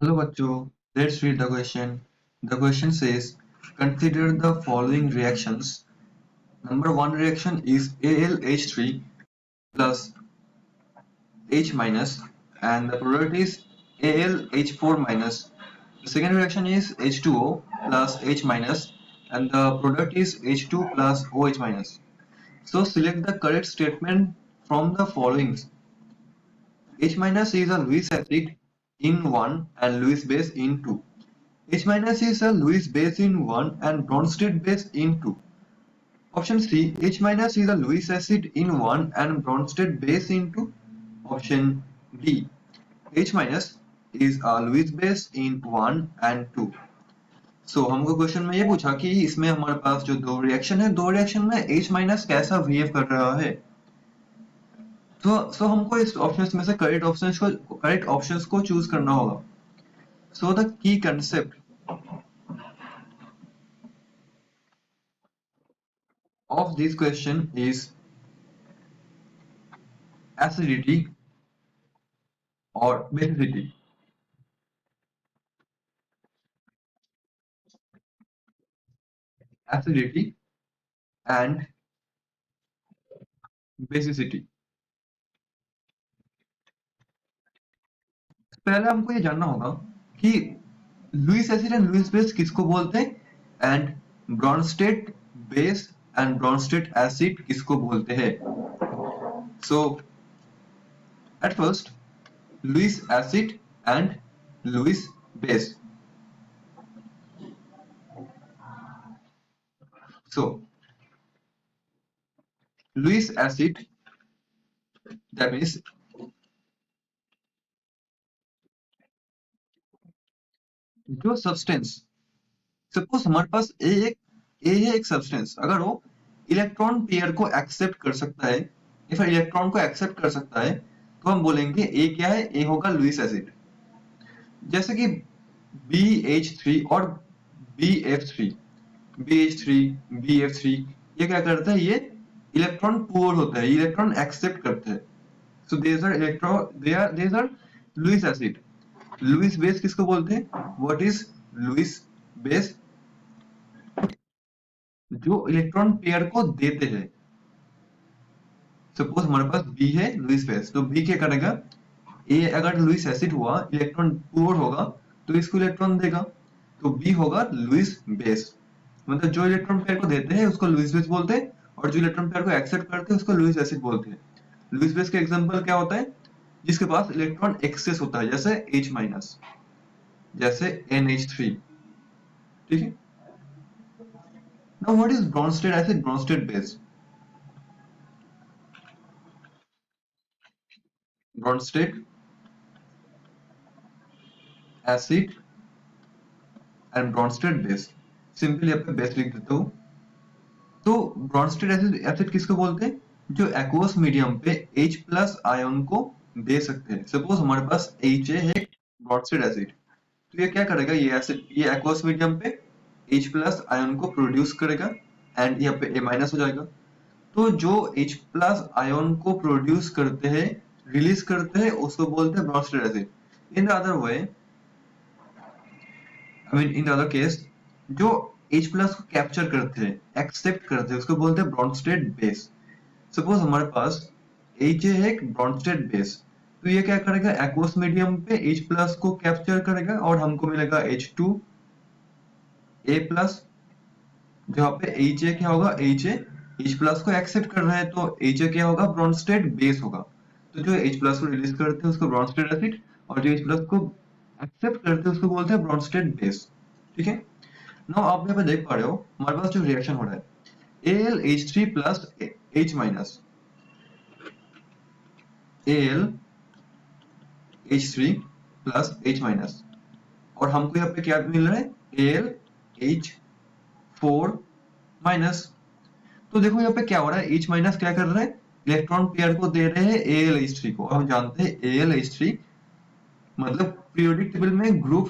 Hello bachcho, let's read the question. The question says, consider the following reactions. Number one reaction is AlH3 plus H minus and the product is AlH4 minus. The second reaction is H2O plus H minus and the product is H2 plus OH minus. So select the correct statement from the following. H minus is a Lewis acid in 1 and Lewis base in 2. H minus is a Lewis base in 1 and Bronsted base in 2. Option C. H minus is a Lewis acid in 1 and Bronsted base in 2. Option D. H minus is a Lewis base in 1 and 2. So हमको question में ये पूछा कि इसमें हमारे पास जो दो reaction है, दो रिएक्शन में H माइनस कैसा बिहेव कर रहा है. तो हमको इस ऑप्शंस में से करेक्ट ऑप्शंस को चूज करना होगा. So the key concept of this question is acidity or basicity. Acidity and basicity. पहले हमको ये जानना होगा कि Lewis acid and Lewis base किसको बोलते हैं and Bronsted base and Bronsted acid किसको बोलते हैं. So at first Lewis acid and Lewis base. So Lewis acid, that means जो सब्सटेंस, सपोज हमारे पास ए है एक सब्सटेंस, अगर वो इलेक्ट्रॉन पेयर को एक्सेप्ट कर सकता है या फिर इलेक्ट्रॉन को एक्सेप्ट कर सकता है तो हम बोलेंगे ए क्या है, ए होगा लुईस एसिड. जैसे कि BH3 और BF3, BF3 ये क्या करता है, ये इलेक्ट्रॉन पुअर होता है, इलेक्ट्रॉन एक्सेप्ट करते हैं. So there are Lewis acid. Lewis base किसको बोलते हैं, व्हाट इज लुईस बेस, जो इलेक्ट्रॉन पेयर को देते हैं. सपोज हमारे पास बी है लुईस बेस, तो बी क्या करेगा, ए अगर लुईस एसिड हुआ, इलेक्ट्रॉन पुअर होगा तो इसको इलेक्ट्रॉन देगा, तो बी होगा लुईस बेस. मतलब जो इलेक्ट्रॉन पेयर को देते हैं उसको लुईस बेस बोलते हैं और जो इलेक्ट्रॉन पेयर को एक्सेप्ट करते हैं उसको लुईस एसिड बोलते हैं. लुईस बेस का एग्जांपल क्या होता है, जिसके पास इलेक्ट्रॉन एक्सेस होता है, जैसे H माइनस, जैसे NH3. ठीक है. Now what is Brønsted acid, Brønsted base. Brønsted acid and Bronsted base. Simply यहाँ पे बेस लिख देता हूं. तो ब्रॉन्स्टेड एसिड किसको बोलते हैं, जो एक्वस मीडियम पे H प्लस आयन को दे सकते हैं. सपोज हमारे पास H है ब्रॉन्स्टेड एसिड, तो ये क्या करेगा, ये एसिड ये एक्वस मीडियम पे H प्लस आयन को प्रोड्यूस करेगा एंड यहाँ पे A माइनस हो जाएगा. तो जो H प्लस आयन को प्रोड्यूस करते हैं, रिलीज करते हैं, उसको बोलते हैं Brønsted acid. In the other way, I mean in the other case, जो H प्लस को कैप्चर करते हैं, एक्सेप्ट करते हैं, उसको बोलते हैं ब्रॉन्स्टेड बेस. सपोज हमारे पास H है एक ब्रॉन्स्टेड बेस, तो ये क्या करेगा, एक्वस मीडियम पे H प्लस को कैप्चर करेगा और हमको मिलेगा H2 A प्लस. जहाँ पे H क्या होगा, H प्लस को एक्सेप्ट कर रहा है तो H क्या होगा, ब्रॉन्स्टेड बेस होगा. तो जो H प्लस को रिलीज करते हैं उसको ब्रॉन्स्टेड एसिड और जो H प्लस को एक्सेप्ट करते हैं उसको बोलते हैं ब्रॉन्स्टेड बेस. ठीक है. नाउ आप यहाँ पे देख पा रहे हो हमारे पास जो रिएक्शन हो रहा है, AlH3 plus H minus, AlH3 plus H minus, और हमको यहाँ पे क्या मिल रहा है, AlH4 माइनस. तो देखो यहाँ पे क्या हो रहा है, H माइनस क्या कर रहा है, इलेक्ट्रॉन पेयर को दे रहे हैं AlH3 को. हम जानते हैं AlH3 मतलब पीरियोडिक टेबल में ग्रुप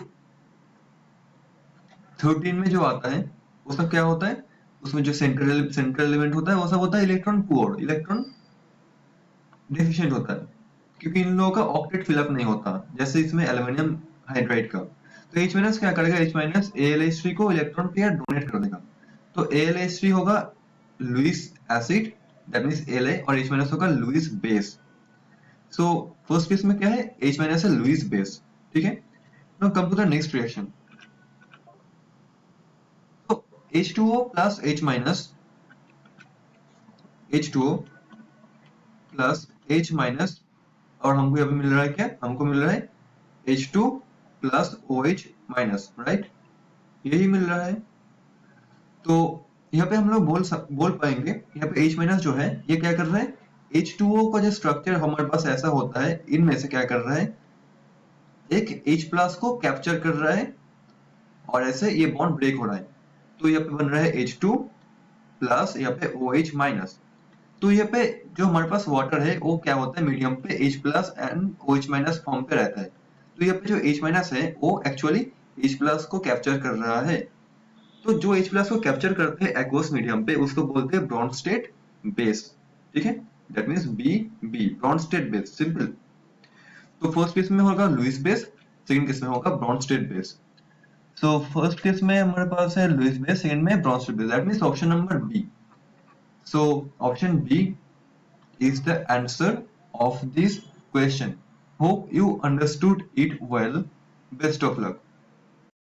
13 में जो आता है उसका क्या होता है, उसमें जो सेंट्रल एलिमेंट होता है वो सब होता है इलेक्ट्रॉन पुअर, इलेक्ट्रॉन डेफिशिएंट होता है, क्योंकि इन लोगों का ऑक्टेट फिलअप नहीं होता. जैसे इसमें एल्युमिनियम हाइड्राइड का। तो H माइनस क्या करेगा, H माइनस AlH3 को इलेक्ट्रॉन पेयर डोनेट कर देगा। तो AlH3 होगा Lewis acid, that means Ala, और H माइनस होगा Lewis base. So first case में क्या है, H माइनस है लुईस बेस, ठीक है। Now come to the next reaction. तो H2O plus H minus, H2O plus H minus, और हमको अभी मिल रहा है क्या, हमको मिल रहा है H2 plus OH minus, right, यही मिल रहा है। तो यहाँ पे हम लोग बोल पाएंगे, यहाँ पे H माइनस जो है ये क्या कर रहा है, H2O का जो स्ट्रक्चर हमारे पास ऐसा होता है, इनमें से क्या कर रहा है, एक H प्लस को कैप्चर कर रहा है और ऐसे ये बॉन्ड ब्रेक हो रहा है। तो यहाँ पे बन रहा है H2 प्लस, यहाँ पे OH माइनस। तो यहाँ पे जो हमारे पास वाटर है वो क्या होता है, मीडियम पे H plus and OH minus form पे रहता है। तो यहाँ पे जो H माइनस है वो एक्चुअली H प्लस को कैप्चर कर रहा है। तो जो H प्लस को कैप्चर करते हैं एक्वस मीडियम पे उसको बोलते हैं ब्रॉन्ज स्टेट बेस, ठीक है, that means BB, bronze state base, simple. तो फर्स्ट केस में होगा लुईस बेस, सेकंड केस में होगा bronze state base. So first case में हमारे पास है लुईस बेस, सेकंड में bronze state base, that means option number B। So option B is the answer of this question. Hope you understood it well. Best of luck.